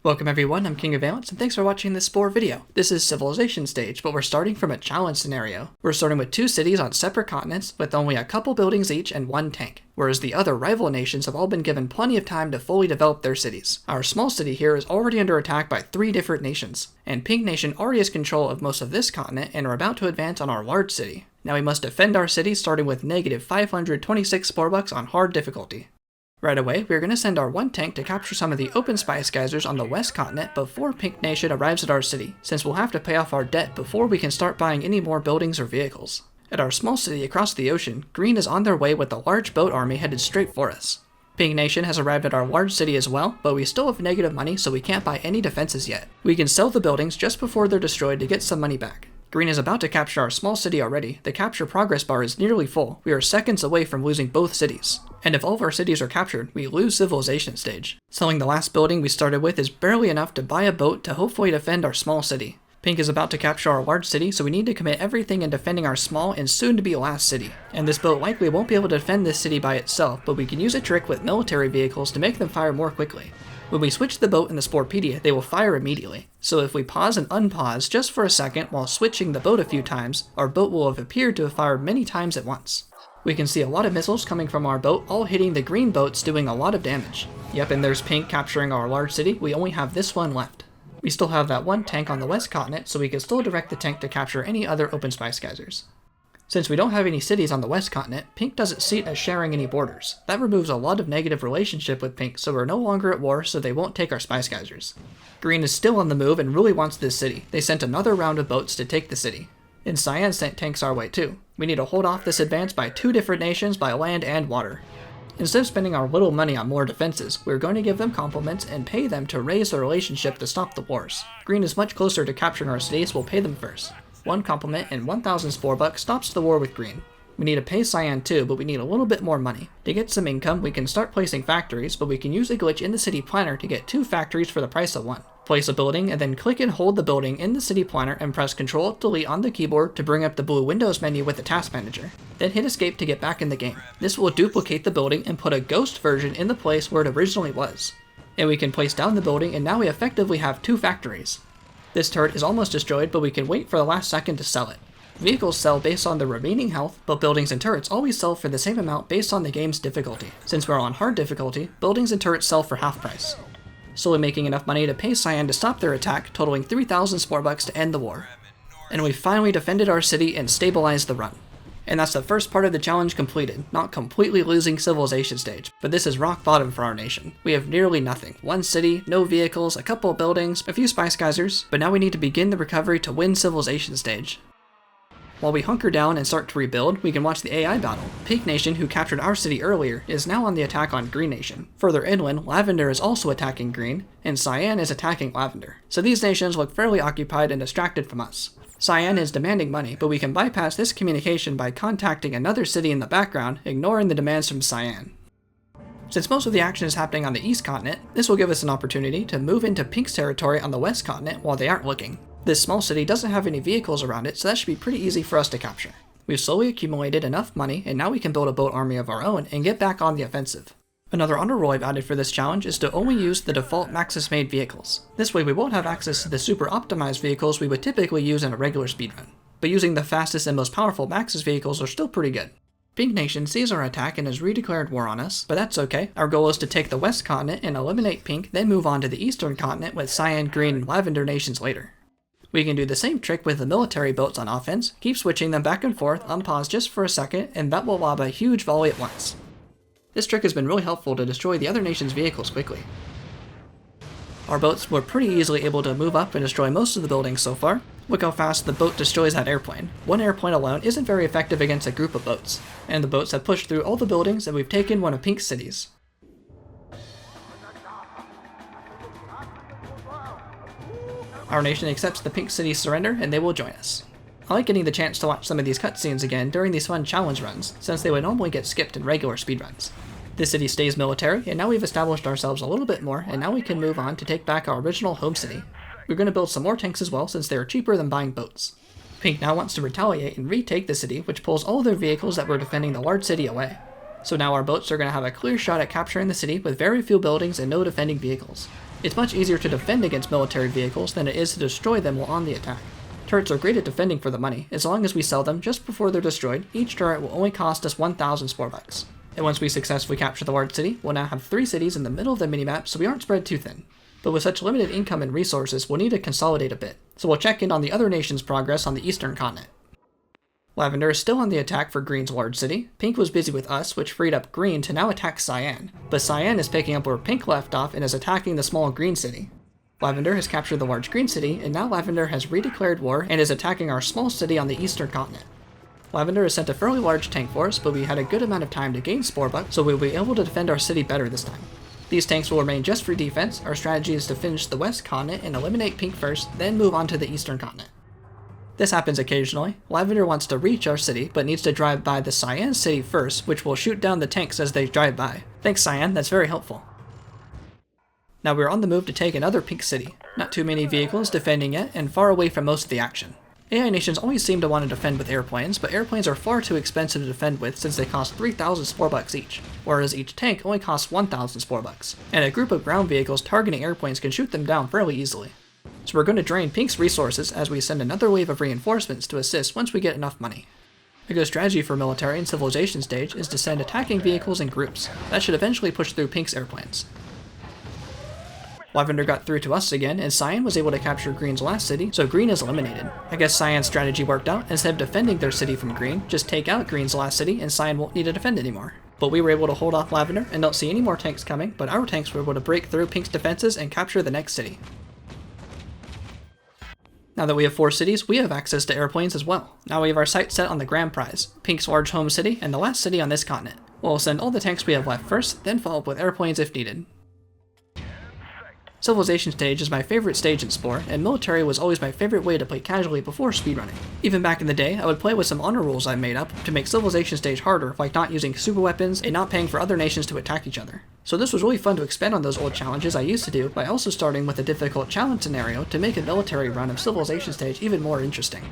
Welcome everyone, I'm King of Valence, and thanks for watching this Spore video. This is Civilization stage, but we're starting from a challenge scenario. We're starting with 2 cities on separate continents, with only a couple buildings each and 1 tank, whereas the other rival nations have all been given plenty of time to fully develop their cities. Our small city here is already under attack by 3 different nations, and Pink Nation already has control of most of this continent and are about to advance on our large city. Now we must defend our city starting with negative 526 Spore bucks on hard difficulty. Right away, we're going to send our 1 tank to capture some of the open spice geysers on the west continent before Pink Nation arrives at our city, since we'll have to pay off our debt before we can start buying any more buildings or vehicles. At our small city across the ocean, Green is on their way with a large boat army headed straight for us. Pink Nation has arrived at our large city as well, but we still have negative money, so we can't buy any defenses yet. We can sell the buildings just before they're destroyed to get some money back. Green is about to capture our small city already. The capture progress bar is nearly full. We are seconds away from losing both cities. And if all of our cities are captured, we lose Civilization stage. Selling the last building we started with is barely enough to buy a boat to hopefully defend our small city. Pink is about to capture our large city, so we need to commit everything in defending our small and soon to be last city. And this boat likely won't be able to defend this city by itself, but we can use a trick with military vehicles to make them fire more quickly. When we switch the boat in the Sporepedia, they will fire immediately. So if we pause and unpause just for a second while switching the boat a few times, our boat will have appeared to have fired many times at once. We can see a lot of missiles coming from our boat, all hitting the green boats, doing a lot of damage. Yep, and there's Pink capturing our large city. We only have this one left. We still have that 1 tank on the west continent, so we can still direct the tank to capture any other open spice geysers. Since we don't have any cities on the west continent, Pink doesn't see it as sharing any borders. That removes a lot of negative relationship with Pink, so we're no longer at war, so they won't take our spice geysers. Green is still on the move and really wants this city. They sent another round of boats to take the city. And Cyan sent tanks our way too. We need to hold off this advance by 2 different nations by land and water. Instead of spending our little money on more defenses, we're going to give them compliments and pay them to raise their relationship to stop the wars. Green is much closer to capturing our cities, so we'll pay them first. 1 compliment and 1,000 Spore bucks stops the war with Green. We need to pay Cyan too, but we need a little bit more money. To get some income, we can start placing factories, but we can use a glitch in the city planner to get 2 factories for the price of 1. Place a building and then click and hold the building in the city planner and press Ctrl-Delete on the keyboard to bring up the blue Windows menu with the task manager. Then hit escape to get back in the game. This will duplicate the building and put a ghost version in the place where it originally was. And we can place down the building, and now we effectively have 2 factories. This turret is almost destroyed, but we can wait for the last second to sell it. Vehicles sell based on the remaining health, but buildings and turrets always sell for the same amount based on the game's difficulty. Since we're on hard difficulty, buildings and turrets sell for half price. Slowly making enough money to pay Cyan to stop their attack, totaling 3,000 Spore bucks to end the war. And we finally defended our city and stabilized the run. And that's the first part of the challenge completed, not completely losing Civilization stage, but this is rock bottom for our nation. We have nearly nothing. 1 city, no vehicles, a couple of buildings, a few spice geysers, but now we need to begin the recovery to win Civilization stage. While we hunker down and start to rebuild, we can watch the AI battle. Pink Nation, who captured our city earlier, is now on the attack on Green Nation. Further inland, Lavender is also attacking Green, and Cyan is attacking Lavender. So these nations look fairly occupied and distracted from us. Cyan is demanding money, but we can bypass this communication by contacting another city in the background, ignoring the demands from Cyan. Since most of the action is happening on the east continent, this will give us an opportunity to move into Pink's territory on the west continent while they aren't looking. This small city doesn't have any vehicles around it, so that should be pretty easy for us to capture. We've slowly accumulated enough money, and now we can build a boat army of our own and get back on the offensive. Another honor roll I've added for this challenge is to only use the default Maxis-made vehicles. This way we won't have access to the super optimized vehicles we would typically use in a regular speedrun. But using the fastest and most powerful Maxis vehicles are still pretty good. Pink Nation sees our attack and has redeclared war on us, but that's okay. Our goal is to take the west continent and eliminate Pink, then move on to the eastern continent with Cyan, Green, and Lavender nations later. We can do the same trick with the military boats on offense, keep switching them back and forth, unpause just for a second, and that will lob a huge volley at once. This trick has been really helpful to destroy the other nation's vehicles quickly. Our boats were pretty easily able to move up and destroy most of the buildings so far. Look how fast the boat destroys that airplane. 1 airplane alone isn't very effective against a group of boats, and the boats have pushed through all the buildings and we've taken one of Pink's cities. Our nation accepts the Pink city's surrender and they will join us. I like getting the chance to watch some of these cutscenes again during these fun challenge runs, since they would normally get skipped in regular speedruns. This city stays military, and now we've established ourselves a little bit more, and now we can move on to take back our original home city. We're going to build some more tanks as well, since they are cheaper than buying boats. Pink now wants to retaliate and retake the city, which pulls all their vehicles that were defending the large city away. So now our boats are going to have a clear shot at capturing the city with very few buildings and no defending vehicles. It's much easier to defend against military vehicles than it is to destroy them while on the attack. Turrets are great at defending for the money. As long as we sell them just before they're destroyed, each turret will only cost us 1,000 Spore bucks. And once we successfully capture the large city, we'll now have 3 cities in the middle of the minimap, so we aren't spread too thin. But with such limited income and resources, we'll need to consolidate a bit. So we'll check in on the other nations' progress on the eastern continent. Lavender is still on the attack for Green's large city. Pink was busy with us, which freed up Green to now attack Cyan. But Cyan is picking up where Pink left off and is attacking the small green city. Lavender has captured the large green city, and now Lavender has redeclared war and is attacking our small city on the eastern continent. Lavender has sent a fairly large tank force, but we had a good amount of time to gain Spore bucks, so we'll be able to defend our city better this time. These tanks will remain just for defense. Our strategy is to finish the west continent and eliminate Pink first, then move on to the eastern continent. This happens occasionally. Lavender wants to reach our city, but needs to drive by the Cyan city first, which will shoot down the tanks as they drive by. Thanks, Cyan, that's very helpful. Now we're on the move to take another Pink city. Not too many vehicles defending yet, and far away from most of the action. AI nations always seem to want to defend with airplanes, but airplanes are far too expensive to defend with since they cost 3,000 Spore bucks each, whereas each tank only costs 1,000 Spore bucks, and a group of ground vehicles targeting airplanes can shoot them down fairly easily. So we're going to drain Pink's resources as we send another wave of reinforcements to assist once we get enough money. A good strategy for military and civilization stage is to send attacking vehicles in groups. That should eventually push through Pink's airplanes. Lavender got through to us again, and Cyan was able to capture Green's last city, so Green is eliminated. I guess Cyan's strategy worked out. Instead of defending their city from Green, just take out Green's last city and Cyan won't need to defend anymore. But we were able to hold off Lavender and don't see any more tanks coming, but our tanks were able to break through Pink's defenses and capture the next city. Now that we have 4 cities, we have access to airplanes as well. Now we have our sights set on the grand prize, Pink's large home city and the last city on this continent. We'll send all the tanks we have left first, then follow up with airplanes if needed. Civilization stage is my favorite stage in Spore, and military was always my favorite way to play casually before speedrunning. Even back in the day, I would play with some honor rules I made up to make civilization stage harder, like not using super weapons and not paying for other nations to attack each other. So this was really fun to expand on those old challenges I used to do by also starting with a difficult challenge scenario to make a military run of civilization stage even more interesting.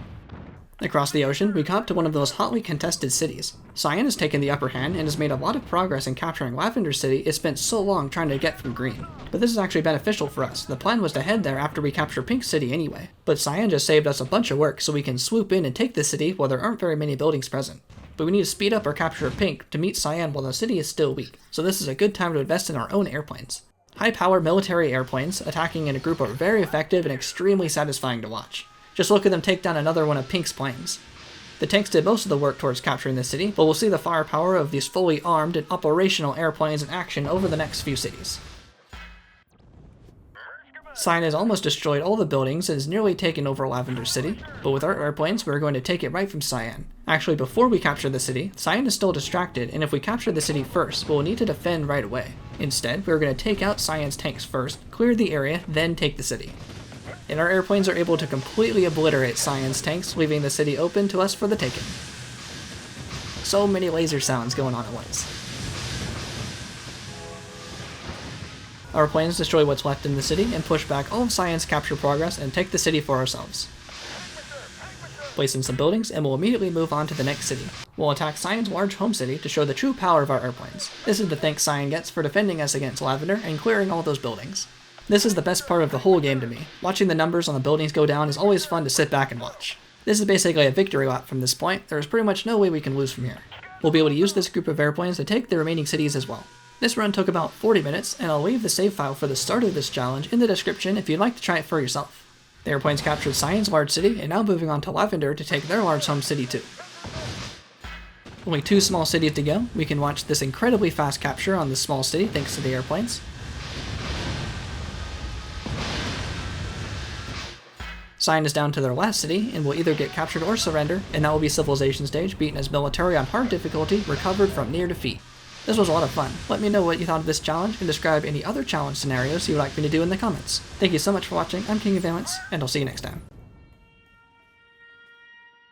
Across the ocean, we got to one of those hotly contested cities. Cyan has taken the upper hand and has made a lot of progress in capturing Lavender City it spent so long trying to get from Green. But this is actually beneficial for us. The plan was to head there after we capture Pink City anyway. But Cyan just saved us a bunch of work so we can swoop in and take the city while there aren't very many buildings present. But we need to speed up our capture of Pink to meet Cyan while the city is still weak, so this is a good time to invest in our own airplanes. High-power military airplanes attacking in a group are very effective and extremely satisfying to watch. Just look at them take down another one of Pink's planes. The tanks did most of the work towards capturing this city, but we'll see the firepower of these fully armed and operational airplanes in action over the next few cities. Cyan has almost destroyed all the buildings and is nearly taken over Lavender City, but with our airplanes we're going to take it right from Cyan. Actually, before we capture the city, Cyan is still distracted, and if we capture the city first, we'll need to defend right away. Instead, we're going to take out Cyan's tanks first, clear the area, then take the city. And our airplanes are able to completely obliterate Cyan's tanks, leaving the city open to us for the taking. So many laser sounds going on at once. Our planes destroy what's left in the city and push back all of Cyan's capture progress and take the city for ourselves. Place in some buildings and we'll immediately move on to the next city. We'll attack Cyan's large home city to show the true power of our airplanes. This is the thanks Cyan gets for defending us against Lavender and clearing all those buildings. This is the best part of the whole game to me. Watching the numbers on the buildings go down is always fun to sit back and watch. This is basically a victory lap from this point. There is pretty much no way we can lose from here. We'll be able to use this group of airplanes to take the remaining cities as well. This run took about 40 minutes, and I'll leave the save file for the start of this challenge in the description if you'd like to try it for yourself. The airplanes captured Cyan's large city, and now moving on to Lavender to take their large home city too. Only 2 small cities to go. We can watch this incredibly fast capture on this small city thanks to the airplanes. Cyan is down to their last city, and will either get captured or surrender, and that will be Civilization Stage, beaten as military on hard difficulty, recovered from near defeat. This was a lot of fun. Let me know what you thought of this challenge, and describe any other challenge scenarios you would like me to do in the comments. Thank you so much for watching, I'm King of Valence, and I'll see you next time.